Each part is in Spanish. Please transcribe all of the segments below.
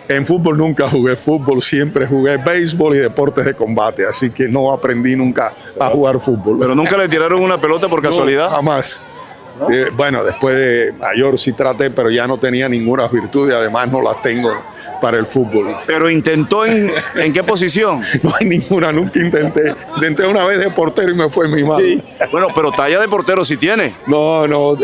En fútbol nunca jugué fútbol, siempre jugué béisbol y deportes de combate, así que no aprendí nunca a jugar fútbol. ¿Pero nunca le tiraron una pelota por casualidad? No, jamás. Bueno, después de mayor sí traté, pero ya no tenía ninguna virtud y además no las tengo para el fútbol. ¿Pero intentó en qué posición? No hay ninguna, nunca intenté. Intenté una vez de portero y me fue muy mal. Sí. Bueno, pero talla de portero sí tiene. No.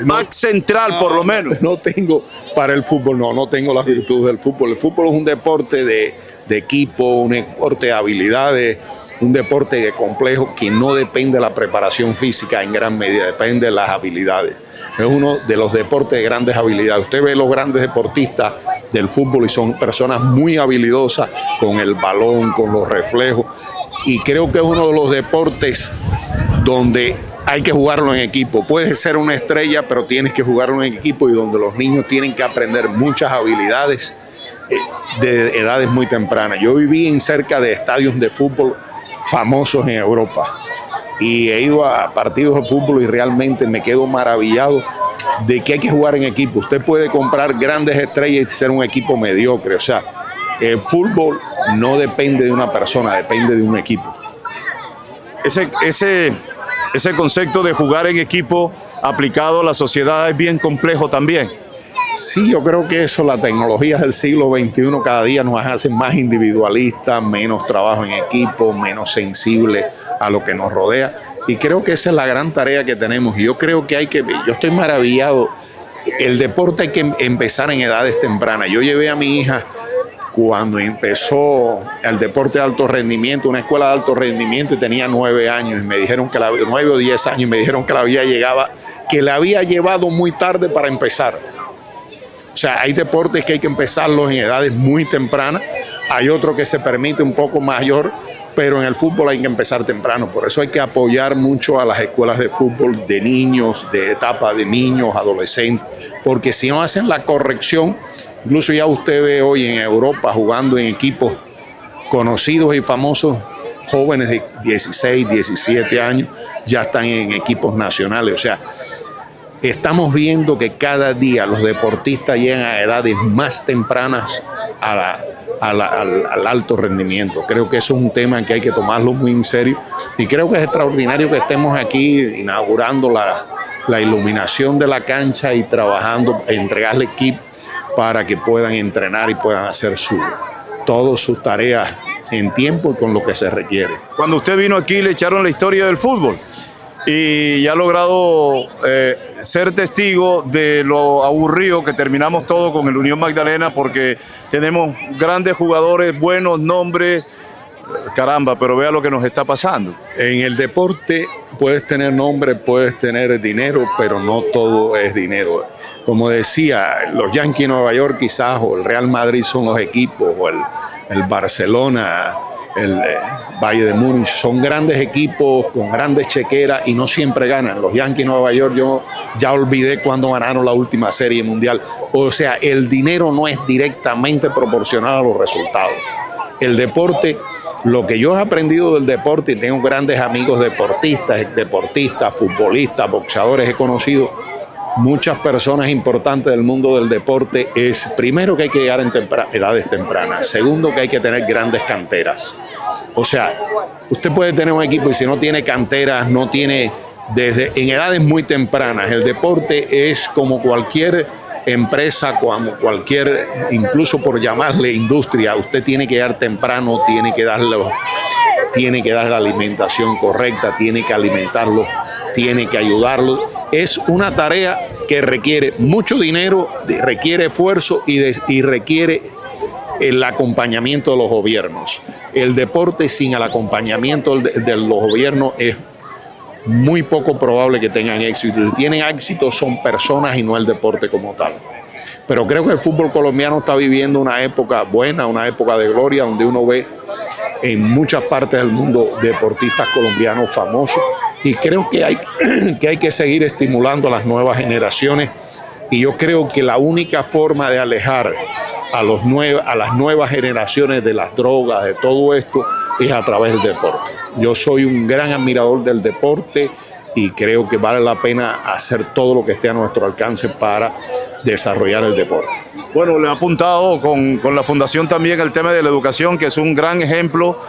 Back central, por lo menos. No tengo para el fútbol, no tengo las virtudes del fútbol. El fútbol es un deporte de equipo, un deporte de habilidades, un deporte complejo que no depende de la preparación física en gran medida, depende de las habilidades. Es uno de los deportes de grandes habilidades. Usted ve los grandes deportistas del fútbol y son personas muy habilidosas con el balón, con los reflejos. Y creo que es uno de los deportes donde hay que jugarlo en equipo. Puedes ser una estrella, pero tienes que jugarlo en equipo y donde los niños tienen que aprender muchas habilidades de edades muy tempranas. Yo viví en cerca de estadios de fútbol famosos en Europa y he ido a partidos de fútbol y realmente me quedo maravillado de que hay que jugar en equipo. Usted puede comprar grandes estrellas y ser un equipo mediocre. O sea, el fútbol no depende de una persona, depende de un equipo. Ese concepto de jugar en equipo aplicado a la sociedad es bien complejo también. Sí, yo creo que eso, las tecnologías del siglo XXI cada día nos hacen más individualistas, menos trabajo en equipo, menos sensibles a lo que nos rodea. Y creo que esa es la gran tarea que tenemos. Y yo creo que yo estoy maravillado. El deporte hay que empezar en edades tempranas. Yo llevé a mi hija cuando empezó el deporte de alto rendimiento, una escuela de alto rendimiento, y tenía 9 años. Y me dijeron que 9 o 10 años, y me dijeron que la había llevado muy tarde para empezar. O sea, hay deportes que hay que empezarlos en edades muy tempranas, hay otro que se permite un poco mayor, pero en el fútbol hay que empezar temprano. Por eso hay que apoyar mucho a las escuelas de fútbol de niños, de etapa de niños, adolescentes, porque si no hacen la corrección, incluso ya usted ve hoy en Europa jugando en equipos conocidos y famosos, jóvenes de 16, 17 años, ya están en equipos nacionales. O sea, estamos viendo que cada día los deportistas llegan a edades más tempranas al alto rendimiento. Creo que eso es un tema que hay que tomarlo muy en serio y creo que es extraordinario que estemos aquí inaugurando la iluminación de la cancha y trabajando, entregarle equipo para que puedan entrenar y puedan hacer todas sus tareas en tiempo y con lo que se requiere. Cuando usted vino aquí le echaron la historia del fútbol y ha logrado ser testigo de lo aburrido que terminamos todo con el Unión Magdalena, porque tenemos grandes jugadores, buenos nombres, caramba, pero vea lo que nos está pasando. En el deporte puedes tener nombre, puedes tener dinero, pero no todo es dinero. Como decía, los Yankees de Nueva York quizás, o el Real Madrid son los equipos, o el Barcelona, el Valle de Múnich, son grandes equipos con grandes chequeras y no siempre ganan. Los Yankees de Nueva York, yo ya olvidé cuando ganaron la última serie mundial. O sea, el dinero no es directamente proporcional a los resultados. El deporte, lo que yo he aprendido del deporte, y tengo grandes amigos deportistas, futbolistas, boxeadores, he conocido muchas personas importantes del mundo del deporte, es primero que hay que llegar en edades tempranas, segundo que hay que tener grandes canteras. O sea, usted puede tener un equipo y si no tiene canteras, no tiene en edades muy tempranas. El deporte es como cualquier empresa, como cualquier, incluso por llamarle industria, usted tiene que llegar temprano, tiene que dar la alimentación correcta, tiene que alimentarlos, tiene que ayudarlos. Es una tarea que requiere mucho dinero, requiere esfuerzo y requiere el acompañamiento de los gobiernos. El deporte sin el acompañamiento de los gobiernos es muy poco probable que tengan éxito. Si tienen éxito son personas y no el deporte como tal. Pero creo que el fútbol colombiano está viviendo una época buena, una época de gloria, donde uno ve en muchas partes del mundo deportistas colombianos famosos, y creo que hay que seguir estimulando a las nuevas generaciones, y yo creo que la única forma de alejar a las nuevas generaciones de las drogas, de todo esto, es a través del deporte. Yo soy un gran admirador del deporte, y creo que vale la pena hacer todo lo que esté a nuestro alcance para desarrollar el deporte. Bueno, le ha apuntado con la fundación también el tema de la educación, que es un gran ejemplo.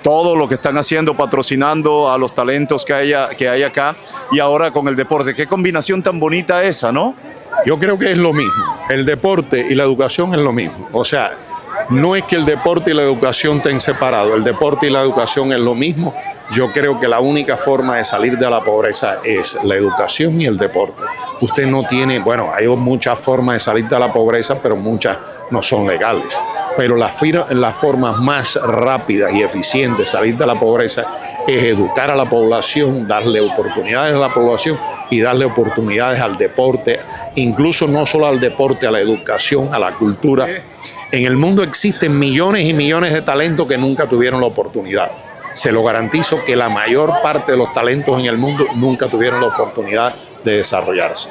Todo lo que están haciendo, patrocinando a los talentos que hay acá, y ahora con el deporte. Qué combinación tan bonita esa, ¿no? Yo creo que es lo mismo. El deporte y la educación es lo mismo. O sea, no es que el deporte y la educación estén separados. El deporte y la educación es lo mismo. Yo creo que la única forma de salir de la pobreza es la educación y el deporte. Usted no tiene, bueno, hay muchas formas de salir de la pobreza, pero muchas no son legales. Pero las formas más rápidas y eficientes de salir de la pobreza es educar a la población, darle oportunidades a la población y darle oportunidades al deporte, incluso no solo al deporte, a la educación, a la cultura. En el mundo existen millones y millones de talentos que nunca tuvieron la oportunidad. Se lo garantizo que la mayor parte de los talentos en el mundo nunca tuvieron la oportunidad de desarrollarse.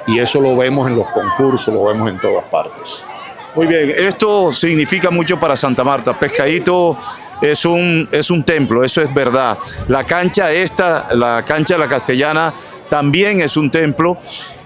Y eso lo vemos en los concursos, lo vemos en todas partes. Muy bien, esto significa mucho para Santa Marta. Pescadito es un templo, eso es verdad. La cancha la cancha de la Castellana, también es un templo.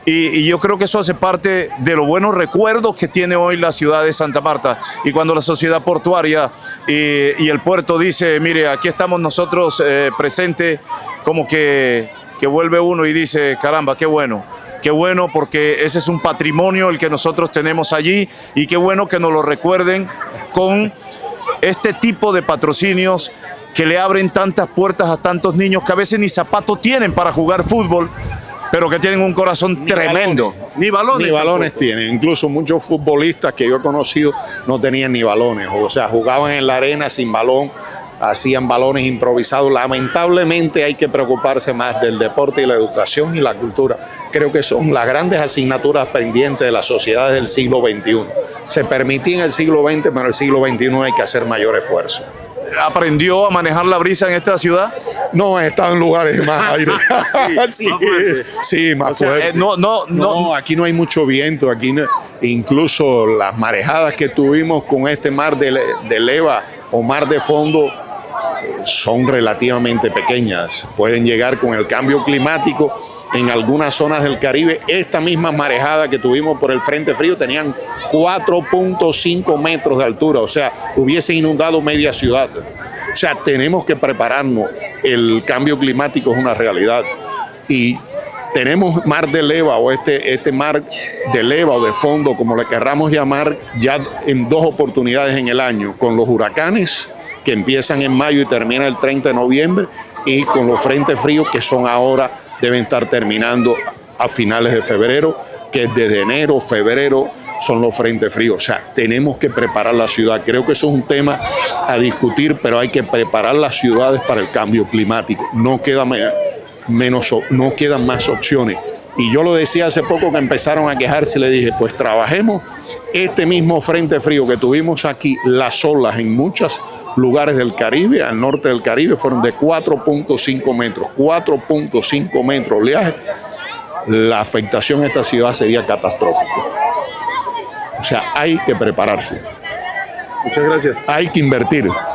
Y yo creo que eso hace parte de los buenos recuerdos que tiene hoy la ciudad de Santa Marta. Y cuando la sociedad portuaria y el puerto dice, mire, aquí estamos nosotros presentes, como que vuelve uno y dice, caramba, qué bueno. Qué bueno, porque ese es un patrimonio el que nosotros tenemos allí, y qué bueno que nos lo recuerden con este tipo de patrocinios que le abren tantas puertas a tantos niños que a veces ni zapatos tienen para jugar fútbol, pero que tienen un corazón tremendo. Ni balones tienen. Incluso muchos futbolistas que yo he conocido no tenían ni balones. O sea, jugaban en la arena sin balón, hacían balones improvisados. Lamentablemente hay que preocuparse más del deporte y la educación y la cultura. Creo que son las grandes asignaturas pendientes de las sociedades del siglo XXI. Se permitía en el siglo XX, pero en el siglo XXI hay que hacer mayor esfuerzo. ¿Aprendió a manejar la brisa en esta ciudad? No, he estado en lugares más aire. Sí, más fuerte. No, aquí no hay mucho viento. Aquí incluso las marejadas que tuvimos con este mar de leva o mar de fondo son relativamente pequeñas. Pueden llegar con el cambio climático en algunas zonas del Caribe. Esta misma marejada que tuvimos por el Frente Frío tenían 4.5 metros de altura, o sea, hubiese inundado media ciudad. O sea, tenemos que prepararnos. El cambio climático es una realidad. Y tenemos mar de leva o este mar de leva o de fondo, como le querramos llamar, ya en 2 oportunidades en el año, con los huracanes que empiezan en mayo y terminan el 30 de noviembre, y con los frentes fríos que son ahora, deben estar terminando a finales de febrero, que desde enero, febrero son los frentes fríos. O sea, tenemos que preparar la ciudad. Creo que eso es un tema a discutir, pero hay que preparar las ciudades para el cambio climático. No quedan más opciones. Y yo lo decía hace poco que empezaron a quejarse, le dije, pues trabajemos este mismo frente frío que tuvimos aquí. Las olas en muchos lugares del Caribe, al norte del Caribe, fueron de 4.5 metros. 4.5 metros oleaje. La afectación a esta ciudad sería catastrófica. O sea, hay que prepararse. Muchas gracias. Hay que invertir.